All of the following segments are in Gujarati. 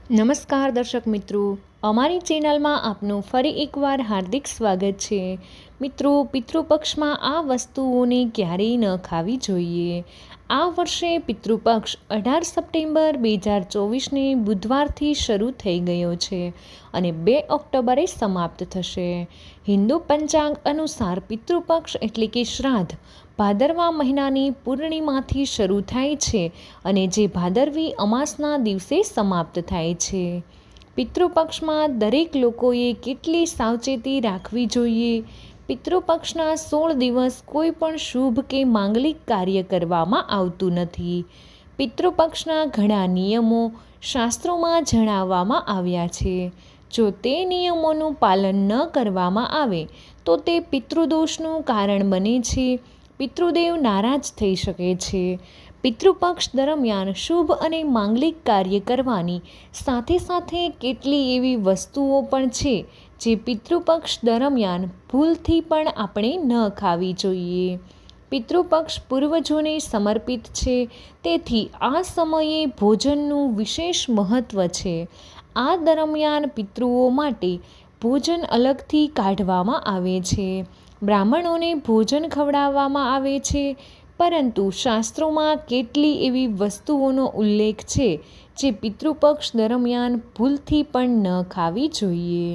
નમસ્કાર દર્શક મિત્રો, અમારી ચેનલમાં આપનું ફરી એકવાર હાર્દિક સ્વાગત છે. મિત્રો, પિતૃપક્ષમાં આ વસ્તુઓને ક્યારેય ન ખાવી જોઈએ. આ વર્ષે પિતૃપક્ષ 18 સપ્ટેમ્બર 2024ને બુધવારથી શરૂ થઈ ગયો છે અને 2 ઓક્ટોબરે સમાપ્ત થશે. હિન્દુ પંચાંગ અનુસાર પિતૃપક્ષ એટલે કે શ્રાદ્ધ ભાદરવા મહિનાની પૂર્ણિમાથી શરૂ થાય છે અને જે ભાદરવી અમાસના દિવસે સમાપ્ત થાય છે. પિતૃપક્ષમાં દરેક લોકોએ કેટલી સાવચેતી રાખવી જોઈએ? પિતૃપક્ષના 16 દિવસ કોઈ પણ શુભ કે માંગલિક કાર્ય કરવામાં આવતું નથી. પિતૃપક્ષના ઘણા નિયમો શાસ્ત્રોમાં જણાવવામાં આવ્યા છે. જો તે નિયમોનું પાલન ન કરવામાં આવે તો તે પિતૃદોષનું કારણ બને છે. પિતૃદેવ નારાજ થઈ શકે છે. પિતૃપક્ષ દરમિયાન શુભ અને માંગલિક કાર્ય કરવાની સાથે સાથે કેટલી એવી વસ્તુઓ પણ છે જે પિતૃપક્ષ દરમિયાન ભૂલથી પણ આપણે ન ખાવી જોઈએ. પિતૃપક્ષ પૂર્વજોને સમર્પિત છે, તેથી આ સમયે ભોજનનું વિશેષ મહત્ત્વ છે. આ દરમિયાન પિતૃઓ માટે ભોજન અલગથી કાઢવામાં આવે છે. બ્રાહ્મણોને ભોજન ખવડાવવામાં આવે છે, પરંતુ શાસ્ત્રોમાં કેટલી એવી વસ્તુઓનો ઉલ્લેખ છે જે પિતૃપક્ષ દરમિયાન ભૂલથી પણ ન ખાવી જોઈએ.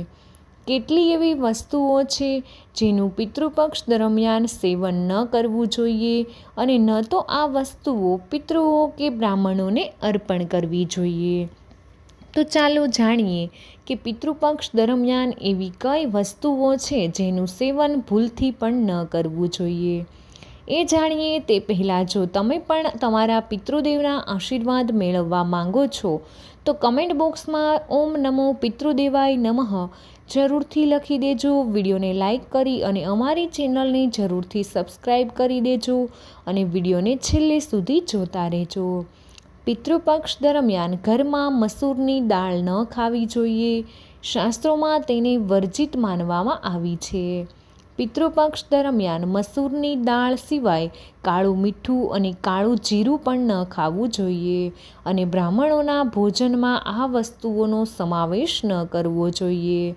કેટલી એવી વસ્તુઓ છે જેનું પિતૃપક્ષ દરમિયાન સેવન ન કરવું જોઈએ અને ન તો આ વસ્તુઓ પિતૃઓ કે બ્રાહ્મણોને અર્પણ કરવી જોઈએ. તો ચાલો જાણીએ કે પિતૃપક્ષ દરમિયાન એવી કઈ વસ્તુઓ છે જેનું સેવન ભૂલથી પણ ન કરવું જોઈએ. એ જાણીએ તે પહેલાં જો તમે પણ તમારા પિતૃદેવના આશીર્વાદ મેળવવા માંગો છો તો કમેન્ટ બોક્સમાં ઓમ નમો પિતૃદેવાય નમઃ જરૂરથી લખી દેજો. વિડીયોને લાઇક કરી અને અમારી ચેનલને જરૂરથી સબસ્ક્રાઈબ કરી દેજો અને વિડીયોને છેલ્લે સુધી જોતા રહેજો. પિતૃપક્ષ દરમિયાન ઘરમાં મસૂરની દાળ ન ખાવી જોઈએ. શાસ્ત્રોમાં તેને વર્જિત માનવામાં આવી છે. પિતૃપક્ષ દરમિયાન મસૂરની દાળ સિવાય કાળું મીઠું અને કાળું જીરું પણ ન ખાવું જોઈએ અને બ્રાહ્મણોના ભોજનમાં આ વસ્તુઓનો સમાવેશ ન કરવો જોઈએ.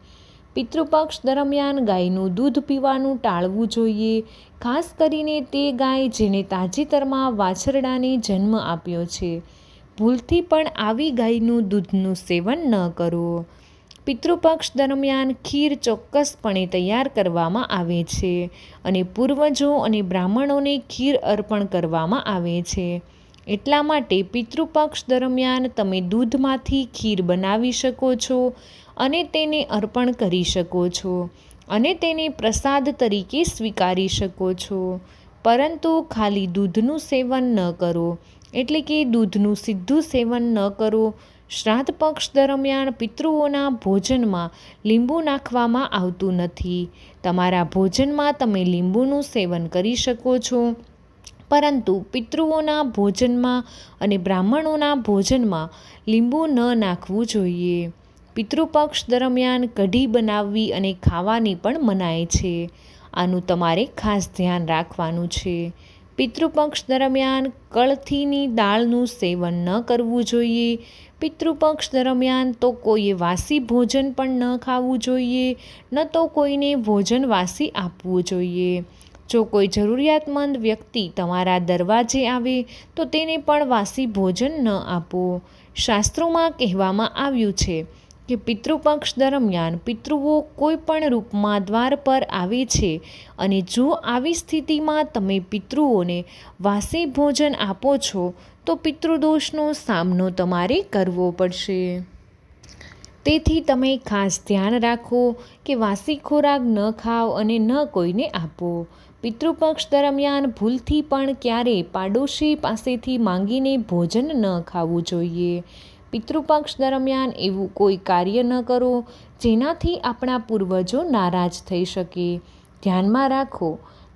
પિતૃપક્ષ દરમિયાન ગાયનું દૂધ પીવાનું ટાળવું જોઈએ, ખાસ કરીને તે ગાય જેને તાજેતરમાં વાછરડાને જન્મ આપ્યો છે. ભૂલથી પણ આવી ગાયનું દૂધનું સેવન ન કરો. પિતૃપક્ષ દરમિયાન ખીર ચોક્કસપણે તૈયાર કરવામાં આવે છે અને પૂર્વજો અને બ્રાહ્મણોને ખીર અર્પણ કરવામાં આવે છે. એટલા માટે પિતૃપક્ષ દરમિયાન તમે દૂધમાંથી ખીર બનાવી શકો છો અને તેને અર્પણ કરી શકો છો અને તેને પ્રસાદ તરીકે સ્વીકારી શકો છો. પરંતુ ખાલી દૂધનું સેવન ન કરો, એટલે કે દૂધનું સીધું સેવન ન કરો. શ્રાદ્ધ પક્ષ દરમિયાન પિતૃઓના ભોજનમાં લીંબુ નાખવામાં આવતું નથી. તમારા ભોજનમાં તમે લીંબુનું સેવન કરી શકો છો, પરંતુ પિતૃઓના ભોજનમાં અને બ્રાહ્મણોના ભોજનમાં લીંબુ ન નાખવું જોઈએ. પિતૃપક્ષ દરમિયાન કઢી બનાવવી અને ખાવાની પણ મનાય છે. આનું તમારે ખાસ ધ્યાન રાખવાનું છે. પિતૃપક્ષ દરમિયાન કળથીની દાળનું સેવન ન કરવું જોઈએ. પિતૃપક્ષ દરમિયાન તો કોઈએ વાસી ભોજન પણ ન ખાવું જોઈએ, ન તો કોઈને ભોજન વાસી આપવું જોઈએ. જો કોઈ જરૂરિયાતમંદ વ્યક્તિ તમારા દરવાજે આવે તો તેને પણ વાસી ભોજન ન આપો. શાસ્ત્રોમાં કહેવામાં આવ્યું છે કે પિતૃપક્ષ દરમિયાન પિતૃઓ કોઈ પણ રૂપમાં દ્વાર પર આવે છે અને જો આવી સ્થિતિમાં તમે પિતૃઓને વાસી ભોજન આપો છો તો પિતૃદોષનો સામનો તમારે કરવો પડશે. તેથી તમે ખાસ ધ્યાન રાખો કે વાસી ખોરાક ન ખાઓ અને ન કોઈને આપો. પિતૃપક્ષ દરમિયાન ભૂલથી પણ ક્યારેય પાડોશી પાસેથી માંગીને ભોજન ન ખાવું જોઈએ. પિતૃપક્ષ દરમિયાન એવું કોઈ કાર્ય ન કરો જેનાથી આપણા પૂર્વજો નારાજ થઈ શકે. ધ્યાનમાં રાખો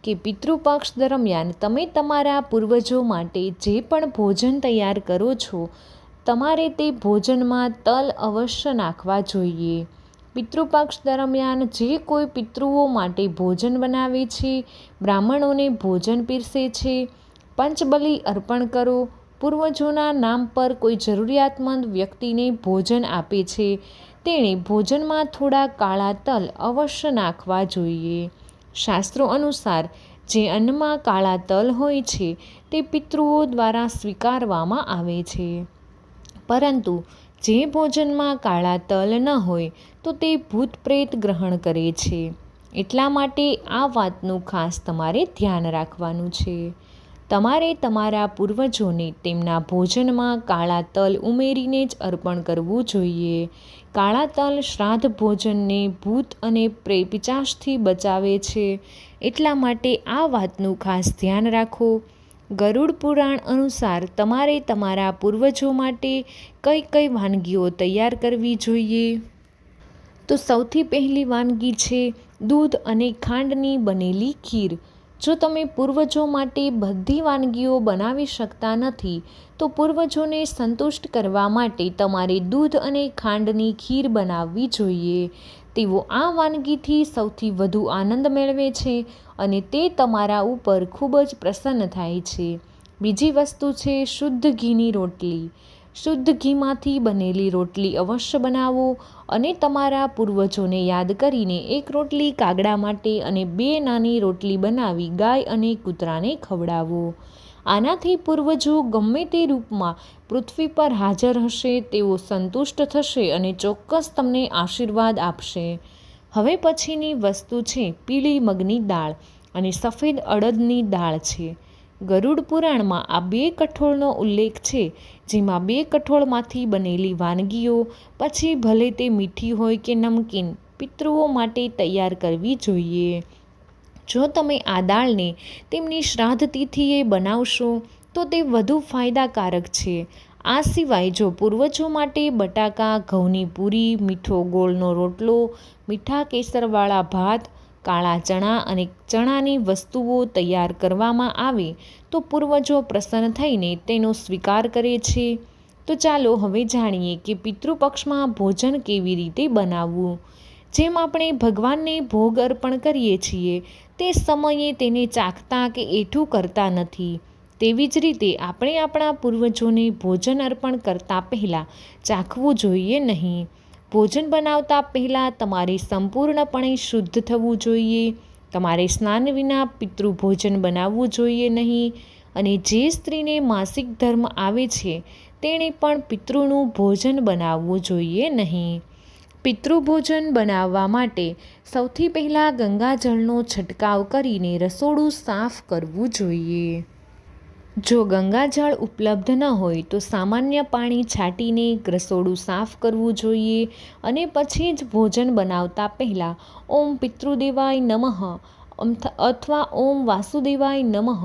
કે પિતૃપક્ષ દરમિયાન તમે તમારા પૂર્વજો માટે જે પણ ભોજન તૈયાર કરો છો, તમારે તે ભોજનમાં તલ અવશ્ય નાખવા જોઈએ. પિતૃપક્ષ દરમિયાન જે કોઈ પિતૃઓ માટે ભોજન બનાવે છે, બ્રાહ્મણોને ભોજન પીરસે છે, પંચબલી અર્પણ કરો, પૂર્વજોના નામ પર કોઈ જરૂરિયાતમંદ વ્યક્તિને ભોજન આપે છે તેણે ભોજનમાં થોડા કાળા તલ અવશ્ય નાખવા જોઈએ. શાસ્ત્રો અનુસાર જે અન્નમાં કાળા તલ હોય છે તે પિતૃઓ દ્વારા સ્વીકારવામાં આવે છે, પરંતુ જે ભોજનમાં કાળા તલ ન હોય તો તે ભૂત પ્રેત ગ્રહણ કરે છે. એટલા માટે આ વાતનું ખાસ તમારે ધ્યાન રાખવાનું છે. તમારે તમારા પૂર્વજોને તેમના ભોજનમાં કાળા તલ ઉમેરીને જ અર્પણ કરવું જોઈએ. કાળા તલ શ્રાદ્ધ ભોજનને ભૂત અને પિશાચથી બચાવે છે. એટલા માટે આ વાતનું ખાસ ધ્યાન રાખો. ગરુડ પુરાણ અનુસાર તમારે તમારા પૂર્વજો માટે કઈ કઈ વાનગીઓ તૈયાર કરવી જોઈએ? તો સૌથી પહેલી વાનગી છે દૂધ અને ખાંડની બનેલી ખીર. જો તમે પૂર્વજો માટે બધી વાનગીઓ બનાવી શકતા નથી તો પૂર્વજોને સંતુષ્ટ કરવા માટે તમારે દૂધ અને ખાંડની ખીર બનાવવી જોઈએ. તેઓ આ વાનગીથી સૌથી વધુ આનંદ મેળવે છે અને તે તમારા ઉપર ખૂબ જ પ્રસન્ન થાય છે. બીજી વસ્તુ છે શુદ્ધ ઘીની રોટલી. શુદ્ધ ઘીમાંથી બનેલી રોટલી અવશ્ય બનાવો અને તમારા પૂર્વજોને યાદ કરીને એક રોટલી કાગડા માટે અને 2 નાની રોટલી બનાવી ગાય અને કૂતરાને ખવડાવો. આનાથી પૂર્વજો ગમે તે રૂપમાં પૃથ્વી પર હાજર હશે તેઓ સંતુષ્ટ થશે અને ચોક્કસ તમને આશીર્વાદ આપશે. હવે પછીની વસ્તુ છે પીળી મગની દાળ અને સફેદ અડદની દાળ છે. ગરુડ પુરાણમાં આ 2 કઠોળનો ઉલ્લેખ છે, જેમાં 2 કઠોળમાંથી બનેલી વાનગીઓ, પછી ભલે તે મીઠી હોય કે નમકીન, પિતૃઓ માટે તૈયાર કરવી જોઈએ. જો તમે આ દાળને તેમની શ્રાદ્ધ તિથિએ બનાવશો તો તે વધુ ફાયદાકારક છે. આ સિવાય જો પૂર્વજો માટે બટાકા, ઘઉંની પૂરી, મીઠો ગોળનો રોટલો, મીઠા કેસરવાળા ભાત, કાળા ચણા અને ચણાની વસ્તુઓ તૈયાર કરવામાં આવે તો પૂર્વજો પ્રસન્ન થઈને તેનો સ્વીકાર કરે છે. તો ચાલો હવે જાણીએ કે પિતૃપક્ષમાં ભોજન કેવી રીતે બનાવવું. જેમ આપણે ભગવાનને ભોગ અર્પણ કરીએ છીએ તે સમયે તેને ચાખતા કે એઠું કરતા નથી, તેવી જ રીતે આપણે આપણા પૂર્વજોને ભોજન અર્પણ કરતાં પહેલાં ચાખવું જોઈએ નહીં. ભોજન બનાવતા પહેલાં તમારે સંપૂર્ણપણે શુદ્ધ થવું જોઈએ. તમારે સ્નાન વિના પિતૃભોજન બનાવવું જોઈએ નહીં. અને જે સ્ત્રીને માસિક ધર્મ આવે છે તેણે પણ પિતૃનું ભોજન બનાવવું જોઈએ નહીં. પિતૃભોજન બનાવવા માટે સૌથી પહેલાં ગંગાજળનો છંટકાવ કરીને રસોડું સાફ કરવું જોઈએ. જો ગંગાજળ ઉપલબ્ધ ન હોય તો સામાન્ય પાણી છાંટીને રસોડું સાફ કરવું જોઈએ અને પછી જ ભોજન બનાવતા પહેલાં ઓમ પિતૃદેવાય નમઃ અથવા ઓમ વાસુદેવાય નમઃ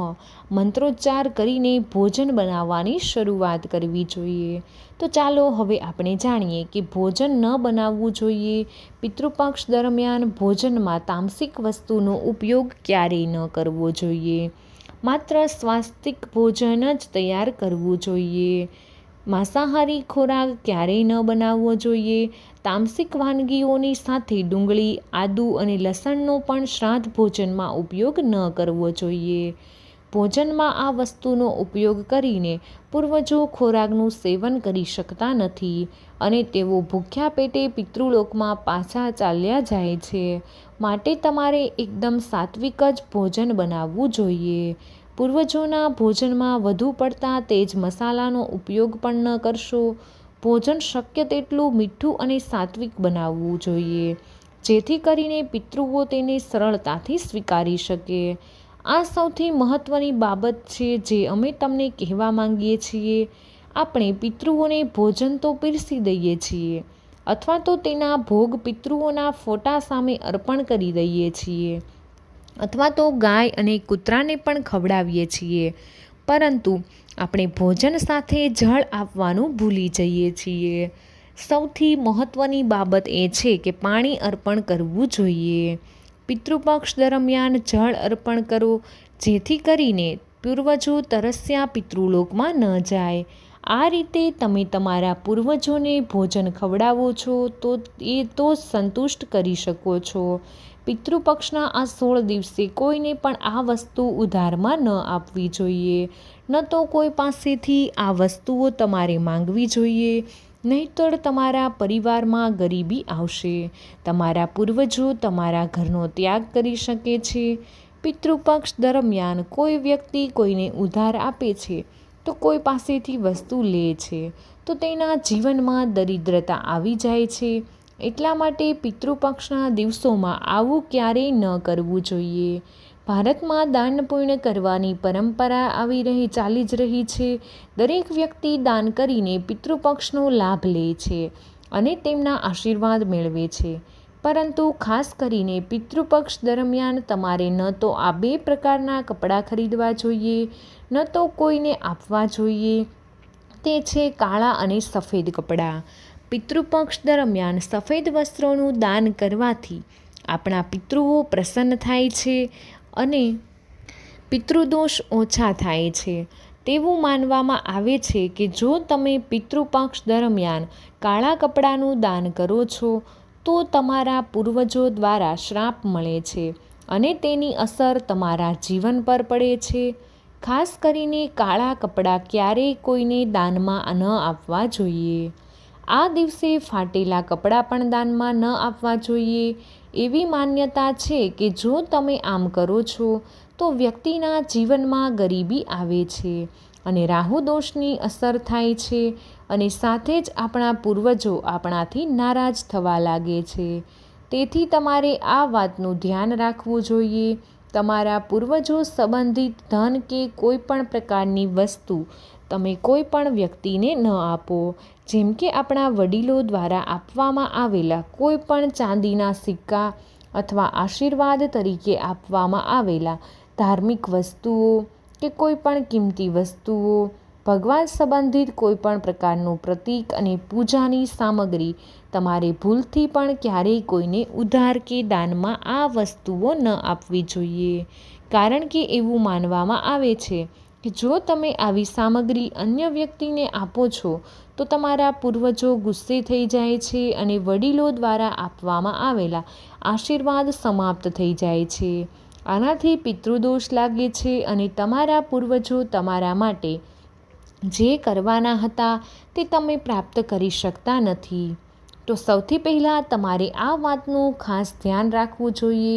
મંત્રોચ્ચાર કરીને ભોજન બનાવવાની શરૂઆત કરવી જોઈએ. તો ચાલો હવે આપણે જાણીએ કે ભોજન ન બનાવવું જોઈએ. પિતૃપક્ષ દરમિયાન ભોજનમાં તામસિક વસ્તુનો ઉપયોગ ક્યારેય ન કરવો જોઈએ. માત્ર સ્વાસ્તિક ભોજન જ તૈયાર કરવું જોઈએ. માંસાહારી ખોરાક ક્યારેય ન બનાવવો જોઈએ. તામસિક વાનગીઓની સાથે ડુંગળી, આદુ અને લસણનો પણ શ્રાદ્ધ ભોજનમાં ઉપયોગ ન કરવો જોઈએ. ભોજનમાં આ વસ્તુનો ઉપયોગ કરીને પૂર્વજો ખોરાકનું સેવન કરી શકતા નથી અને તેઓ ભૂખ્યા પેટે પિતૃલોકમાં પાછા ચાલ્યા જાય છે. માટે તમારે એકદમ સાત્વિક જ ભોજન બનાવવું જોઈએ. પૂર્વજોના ભોજનમાં વધુ પડતા તેજ મસાલાનો ઉપયોગ પણ ન કરશો. ભોજન શક્ય તેટલું મીઠું અને સાત્વિક બનાવવું જોઈએ, જેથી કરીને પિતૃઓ તેને સરળતાથી સ્વીકારી શકે. આ સૌથી મહત્ત્વની બાબત છે જે અમે તમને કહેવા માંગીએ છીએ. આપણે પિતૃઓને ભોજન તો પીરસી દઈએ છીએ અથવા તો તેના ભોગ પિતૃઓના ફોટા સામે અર્પણ કરી દઈએ છીએ અથવા તો ગાય અને કૂતરાને પણ ખવડાવીએ છીએ, પરંતુ આપણે ભોજન સાથે જળ આપવાનું ભૂલી જઈએ છીએ. સૌથી મહત્ત્વની બાબત એ છે કે પાણી અર્પણ કરવું જોઈએ. પિતૃપક્ષ દરમિયાન જળ અર્પણ કરો, જેથી કરીને પૂર્વજો તરસ્યા પિતૃલોકમાં ન જાય. આ રીતે તમે તમારા પૂર્વજોને ભોજન ખવડાવો છો તો સંતુષ્ટ કરી શકો છો. પિતૃપક્ષના આ 16 દિવસે કોઈને પણ આ વસ્તુ ઉધારમાં ન આપવી જોઈએ, ન તો કોઈ પાસેથી આ વસ્તુઓ તમારે માંગવી જોઈએ, નહીંતર તમારા પરિવારમાં ગરીબી આવશે. તમારા પૂર્વજો તમારા ઘરનો ત્યાગ કરી શકે છે. પિતૃપક્ષ દરમિયાન કોઈ વ્યક્તિ કોઈને ઉધાર આપે છે તો કોઈ પાસેથી વસ્તુ લે છે તો તેના જીવનમાં દરિદ્રતા આવી જાય છે. એટલા માટે પિતૃપક્ષના દિવસોમાં આવું ક્યારેય ન કરવું જોઈએ. ભારતમાં દાન પુણ્ય કરવાની પરંપરા ચાલી જ રહી છે. દરેક વ્યક્તિ દાન કરીને પિતૃપક્ષનો લાભ લે છે અને તેમના આશીર્વાદ મેળવે છે. પરંતુ ખાસ કરીને પિતૃપક્ષ દરમિયાન તમારે ન તો આ 2 પ્રકારના કપડાં ખરીદવા જોઈએ, ન તો કોઈને આપવા જોઈએ. તે છે કાળા અને સફેદ કપડાં. પિતૃપક્ષ દરમિયાન સફેદ વસ્ત્રોનું દાન કરવાથી આપણા પિતૃઓ પ્રસન્ન થાય છે અને પિતૃદોષ ઓછા થાય છે. તેવું માનવામાં આવે છે કે જો તમે પિતૃપક્ષ દરમિયાન કાળા કપડાનું દાન કરો છો તો તમારા પૂર્વજો દ્વારા શ્રાપ મળે છે અને તેની અસર તમારા જીવન પર પડે છે. ખાસ કરીને કાળા કપડાં ક્યારેય કોઈને દાનમાં ન આપવા જોઈએ. આ દિવસે ફાટેલા કપડાં પણ દાનમાં ન આપવા જોઈએ. એવી માન્યતા છે કે જો તમે આમ કરો છો તો વ્યક્તિના જીવનમાં ગરીબી આવે છે અને રાહુ દોષની અસર થાય છે અને સાથે જ આપણા પૂર્વજો આપણાથી નારાજ થવા લાગે છે. તેથી તમારે આ વાતનું ધ્યાન રાખવું જોઈએ. તમારા પૂર્વજો સંબંધિત ધન કે કોઈ પણ પ્રકારની વસ્તુ તમે કોઈ પણ વ્યક્તિને ન આપો. જેમ કે આપણા વડીલો દ્વારા આપવામાં આવેલા કોઈ પણ ચાંદીના સિક્કા અથવા આશીર્વાદ તરીકે આપવામાં આવેલા ધાર્મિક વસ્તુઓ કે કોઈ પણ કિંમતી વસ્તુઓ, ભગવાન સંબંધિત કોઈ પણ પ્રકારનું પ્રતીક અને પૂજાની સામગ્રી તમારે ભૂલથી પણ ક્યારેય કોઈને ઉધાર કે દાનમાં આ વસ્તુઓ ન આપવી જોઈએ. કારણ કે એવું માનવામાં આવે છે કે જો તમે આવી સામગ્રી અન્ય વ્યક્તિને આપો છો તો તમારા પૂર્વજો ગુસ્સે થઈ જાય છે અને વડીલો દ્વારા આપવામાં આવેલા આશીર્વાદ સમાપ્ત થઈ જાય છે. આનાથી પિતૃદોષ લાગે છે અને તમારા પૂર્વજો તમારા માટે જે કરવાના હતા તે તમે પ્રાપ્ત કરી શકતા નથી. તો સૌથી પહેલાં તમારે આ વાતનું ખાસ ધ્યાન રાખવું જોઈએ.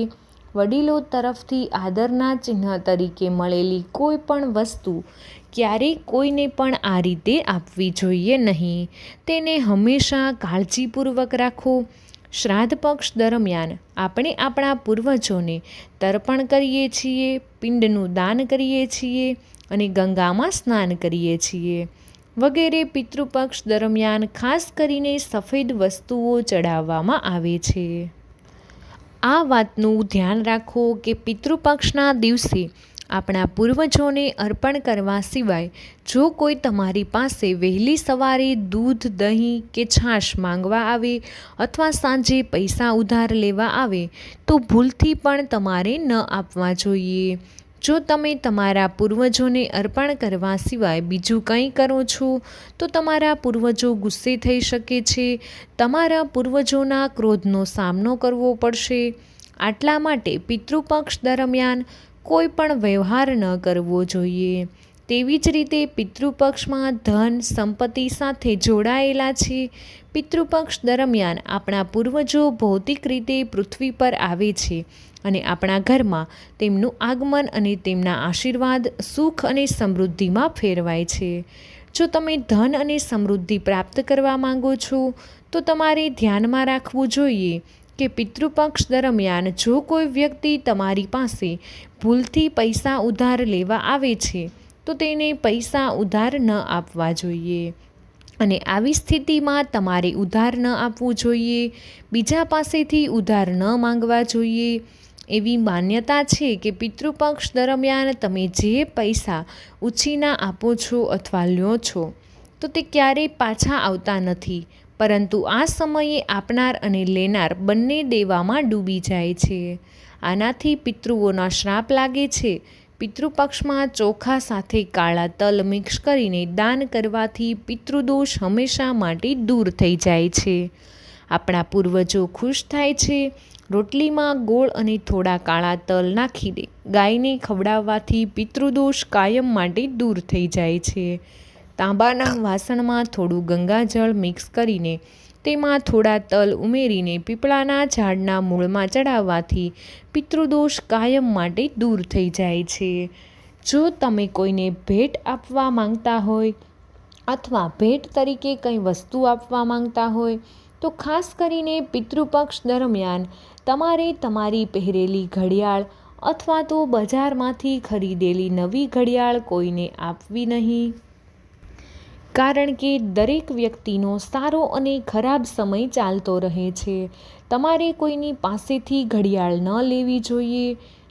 વડીલો તરફથી આદરના ચિહ્ન તરીકે મળેલી કોઈ પણ વસ્તુ ક્યારેય કોઈને પણ આ રીતે આપવી જોઈએ નહીં. તેને હંમેશા કાળજીપૂર્વક રાખો. શ્રાદ્ધ પક્ષ દરમિયાન આપણે આપણા પૂર્વજોને તર્પણ કરીએ છીએ, પિંડનું દાન કરીએ છીએ અને ગંગામાં સ્નાન કરીએ છીએ વગેરે. પિતૃપક્ષ દરમિયાન ખાસ કરીને સફેદ વસ્તુઓ ચડાવવામાં આવે છે. આ વાતનું ધ્યાન રાખો કે પિતૃપક્ષના દિવસે આપણા પૂર્વજોને અર્પણ કરવા સિવાય જો કોઈ તમારી પાસે વહેલી સવારે દૂધ, દહીં કે છાશ માંગવા આવે અથવા સાંજે પૈસા ઉધાર લેવા આવે તો ભૂલથી પણ તમારે ન આપવા જોઈએ. જો તમે તમારા પૂર્વજોને અર્પણ કરવા સિવાય બીજું કંઈ કરો છો તો તમારા પૂર્વજો ગુસ્સે થઈ શકે છે. તમારા પૂર્વજોના ક્રોધનો સામનો કરવો પડશે. આટલા માટે પિતૃપક્ષ દરમિયાન કોઈ પણ વ્યવહાર ન કરવો જોઈએ. તેવી જ રીતે પિતૃપક્ષમાં ધન, સંપત્તિ સાથે જોડાયેલા છે. પિતૃપક્ષ દરમિયાન આપણા પૂર્વજો ભૌતિક રીતે પૃથ્વી પર આવે છે અને આપણા ઘરમાં તેમનું આગમન અને તેમના આશીર્વાદ સુખ અને સમૃદ્ધિમાં ફેરવાય છે. જો તમે ધન અને સમૃદ્ધિ પ્રાપ્ત કરવા માંગો છો તો તમારે ધ્યાનમાં રાખવું જોઈએ કે પિતૃપક્ષ દરમિયાન જો કોઈ વ્યક્તિ તમારી પાસે ભૂલથી પૈસા ઉધાર લેવા આવે છે તો તેને પૈસા ઉધાર ન આપવા જોઈએ. અને આવી સ્થિતિમાં તમારે ઉધાર ન આપવું જોઈએ. બીજા પાસેથી ઉધાર ન માંગવા જોઈએ. એવી માન્યતા છે કે પિતૃપક્ષ દરમિયાન તમે જે પૈસા ઉછીના આપો છો અથવા લ્યો છો તો તે ક્યારેય પાછા આવતા નથી, પરંતુ આ સમયે આપનાર અને લેનાર બંને દેવામાં ડૂબી જાય છે. આનાથી પિતૃઓના શ્રાપ લાગે છે. પિતૃપક્ષમાં ચોખા સાથે કાળા તલ મિક્સ કરીને દાન કરવાથી પિતૃદોષ હંમેશા માટે દૂર થઈ જાય છે. આપણા પૂર્વજો ખુશ થાય છે. રોટલીમાં ગોળ અને થોડા કાળા તલ નાખીને ગાયને ખવડાવવાથી પિતૃદોષ કાયમ માટે દૂર થઈ જાય છે. તાંબાના વાસણમાં થોડું ગંગાજળ મિક્સ કરીને તેમાં થોડા તલ ઉમેરીને પીપળાના ઝાડના મૂળમાં ચડાવવાથી પિતૃદોષ કાયમ માટે દૂર થઈ જાય છે. જો તમે કોઈને ભેટ આપવા માંગતા હોય અથવા ભેટ તરીકે કંઈ વસ્તુ આપવા માંગતા હોય તો ખાસ કરીને પિતૃપક્ષ દરમિયાન તમારે તમારી પહેરેલી ઘડિયાળ અથવા તો બજારમાંથી ખરીદેલી નવી ઘડિયાળ કોઈને આપવી નહીં, કારણ કે દરેક વ્યક્તિનો સારો અને ખરાબ સમય ચાલતો રહે છે. તમારે કોઈની પાસેથી ઘડિયાળ ન લેવી જોઈએ.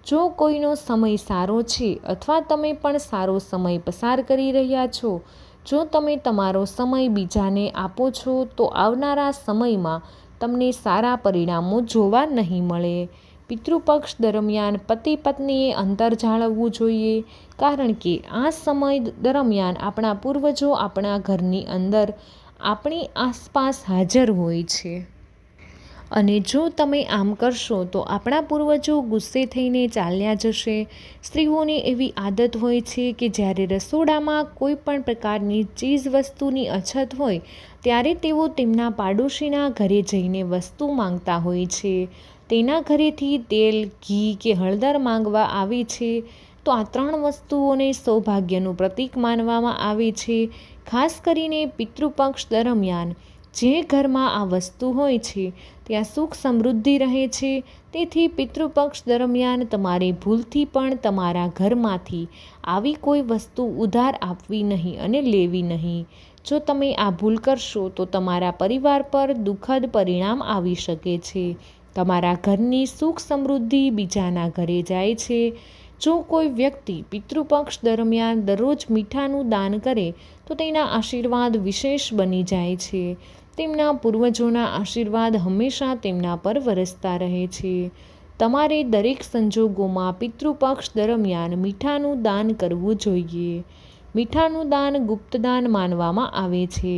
જો કોઈનો સમય સારો છે અથવા તમે પણ સારો સમય પસાર કરી રહ્યા છો, જો તમે તમારો સમય બીજાને આપો છો તો આવનારા સમયમાં તમને સારા પરિણામો જોવા નહીં મળે. પિતૃપક્ષ દરમિયાન પતિ પત્નીએ અંતર જાળવવું જોઈએ, કારણ કે આ સમય દરમિયાન આપણા પૂર્વજો આપણા ઘરની અંદર આપણી આસપાસ હાજર હોય છે. અને જો તમે આમ કરશો તો આપણા પૂર્વજો ગુસ્સે થઈને ચાલ્યા જશે. સ્ત્રીઓની એવી આદત હોય છે કે જ્યારે રસોડામાં કોઈ પણ પ્રકારની ચીજ વસ્તુની અછત હોય ત્યારે તેઓ તેમના પાડોશીના ઘરે જઈને વસ્તુ માંગતા હોય છે. તેના ઘરેથી તેલ, ઘી કે હળદર માંગવા આવે છે. તો આ 3 વસ્તુઓને સૌભાગ્યનું પ્રતીક માનવામાં આવે છે. ખાસ કરીને પિતૃપક્ષ દરમિયાન જે ઘરમાં આ વસ્તુ હોય છે ત્યાં સુખ સમૃદ્ધિ રહે છે. તેથી પિતૃપક્ષ દરમિયાન તમારે ભૂલથી પણ તમારા ઘરમાંથી આવી કોઈ વસ્તુ ઉધાર આપવી નહીં અને લેવી નહીં. જો તમે આ ભૂલ કરશો તો તમારા પરિવાર પર દુઃખદ પરિણામ આવી શકે છે. તમારા ઘરની સુખ સમૃદ્ધિ બીજાના ઘરે જાય છે. જો કોઈ વ્યક્તિ પિતૃપક્ષ દરમિયાન દરરોજ મીઠાનું દાન કરે તો તેના આશીર્વાદ વિશેષ બની જાય છે. તેમના પૂર્વજોના આશીર્વાદ હંમેશા તેમના પર વરસતા રહે છે. તમારે દરેક સંજોગોમાં પિતૃપક્ષ દરમિયાન મીઠાનું દાન કરવું જોઈએ. મીઠાનું દાન ગુપ્તદાન માનવામાં આવે છે.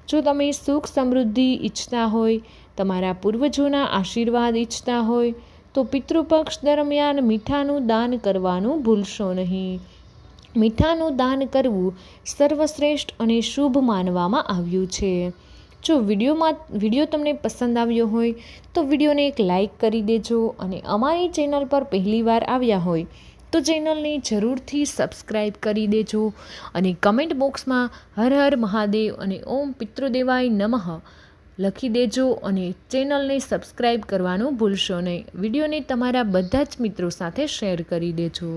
જો તમે સુખ સમૃદ્ધિ ઈચ્છતા હોય, તમારા પૂર્વજોના આશીર્વાદ ઈચ્છતા હોય તો પિતૃપક્ષ દરમિયાન મીઠાનું દાન કરવાનું ભૂલશો નહીં. મીઠાનું દાન કરવું સર્વશ્રેષ્ઠ અને શુભ માનવામાં આવ્યું છે. જો વિડીયો તમને પસંદ આવ્યો હોય તો વિડીયોને એક લાઈક કરી દેજો, અને અમારી ચેનલ પર પહેલીવાર આવ્યા હોય તો ચેનલને જરૂરથી સબસ્ક્રાઈબ કરી દેજો, અને કમેન્ટ બોક્સમાં હર હર મહાદેવ અને ઓમ પિતૃદેવાય નમઃ લખી દેજો, અને ચેનલને સબસ્ક્રાઈબ કરવાનું ભૂલશો નહીં. વિડીયોને તમારા બધા જ મિત્રો સાથે શેર કરી દેજો.